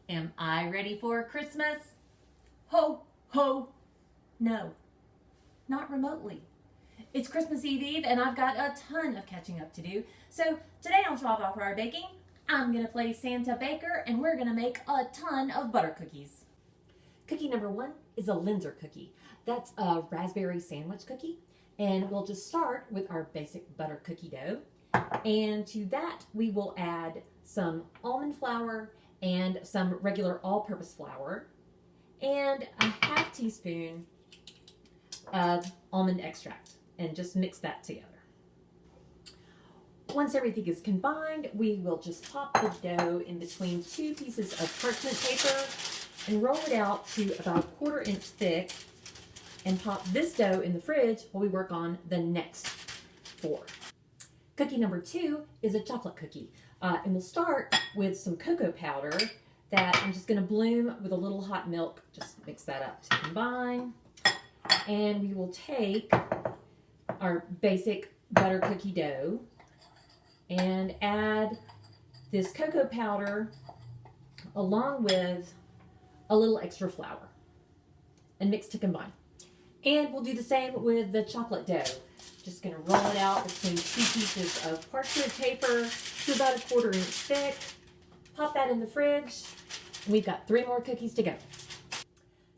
Am I ready for Christmas? Ho, ho. No, not remotely. It's Christmas Eve and I've got a ton of catching up to do. So today on 12 Hour Baking, I'm going to play Santa Baker and we're going to make a ton of butter cookies. Cookie number 1 is a Linzer cookie. That's a raspberry sandwich cookie. And we'll just start with our basic butter cookie dough. And to that, we will add some almond flour and some regular all-purpose flour and a half teaspoon of almond extract, and just mix that together. Once everything is combined, we will just pop the dough in between 2 pieces of parchment paper and roll it out to about 1/4 inch thick and pop this dough in the fridge while we work on the next 4. Cookie number 2 is a chocolate cookie. And we'll start with some cocoa powder that I'm just going to bloom with a little hot milk. Just mix that up to combine. And we will take our basic butter cookie dough and add this cocoa powder along with a little extra flour and mix to combine. And we'll do the same with the chocolate dough. Just going to roll it out between 2 pieces of parchment paper to about 1/4 inch thick. Pop that in the fridge. And we've got 3 more cookies to go.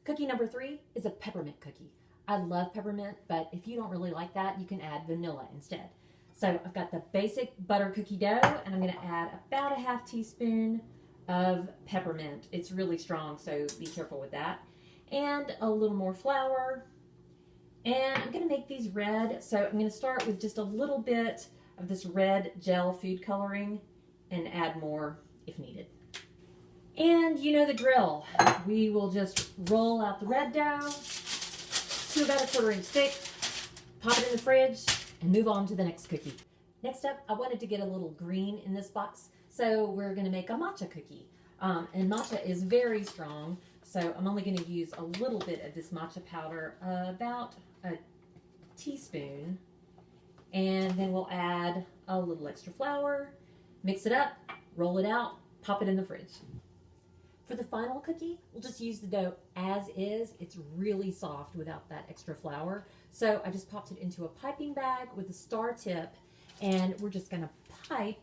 Cookie number 3 is a peppermint cookie. I love peppermint, but if you don't really like that, you can add vanilla instead. So I've got the basic butter cookie dough, and I'm going to add about a half teaspoon of peppermint. It's really strong, so be careful with that. And a little more flour. And I'm going to make these red, so I'm going to start with just a little bit of this red gel food coloring and add more if needed. And you know the drill. We will just roll out the red dough to about 1/4 inch thick, pop it in the fridge, and move on to the next cookie. Next up, I wanted to get a little green in this box, so we're going to make a matcha cookie. And matcha is very strong, so I'm only going to use a little bit of this matcha powder, about a teaspoon, and then we'll add a little extra flour, mix it up, roll it out, pop it in the fridge. For the final cookie, we'll just use the dough as is. It's really soft without that extra flour. So I just popped it into a piping bag with a star tip, and we're just gonna pipe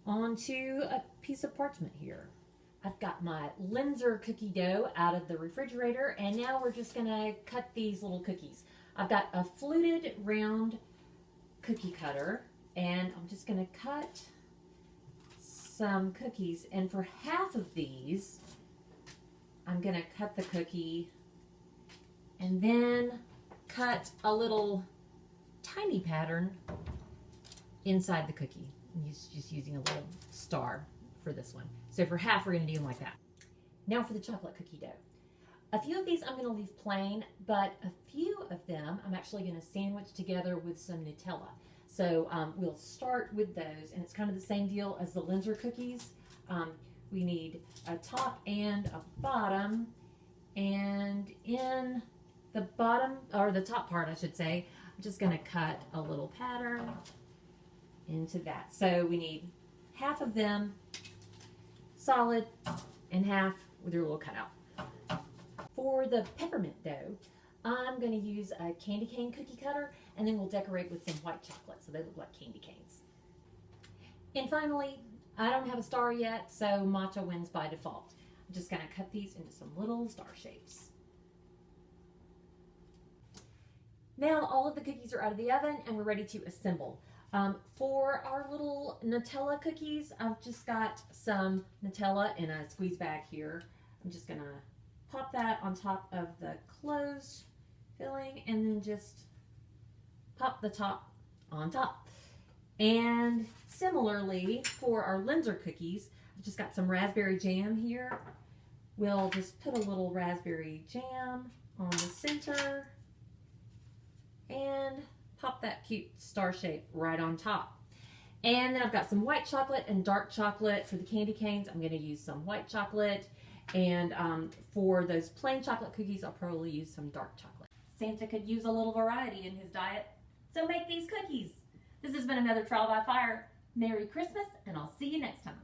onto a piece of parchment here. I've got my Linzer cookie dough out of the refrigerator, and now we're just gonna cut these little cookies. I've got a fluted round cookie cutter, and I'm just gonna cut some cookies, and for half of these I'm gonna cut the cookie and then cut a little tiny pattern inside the cookie. I'm just using a little star for this one. So for half we're gonna do them like that. Now for the chocolate cookie dough. A few of these I'm gonna leave plain, but a few of them I'm actually gonna sandwich together with some Nutella. So we'll start with those, and it's kind of the same deal as the Linzer cookies. We need a top and a bottom, and in the bottom, or the top part I should say, I'm just going to cut a little pattern into that. So we need half of them solid and half with your little cutout. For the peppermint dough, I'm going to use a candy cane cookie cutter, and then we'll decorate with some white chocolate so they look like candy canes. And finally, I don't have a star yet, so matcha wins by default. I'm just going to cut these into some little star shapes. Now all of the cookies are out of the oven and we're ready to assemble. For our little Nutella cookies, I've just got some Nutella in a squeeze bag here. I'm just going to pop that on top of the closed filling and then just pop the top on top. And similarly for our Linzer cookies, I've just got some raspberry jam here. We'll just put a little raspberry jam on the center and pop that cute star shape right on top. And then I've got some white chocolate and dark chocolate. For the candy canes, I'm going to use some white chocolate. And for those plain chocolate cookies, I'll probably use some dark chocolate. Santa could use a little variety in his diet, so make these cookies. This has been another Trial by Fire. Merry Christmas, and I'll see you next time.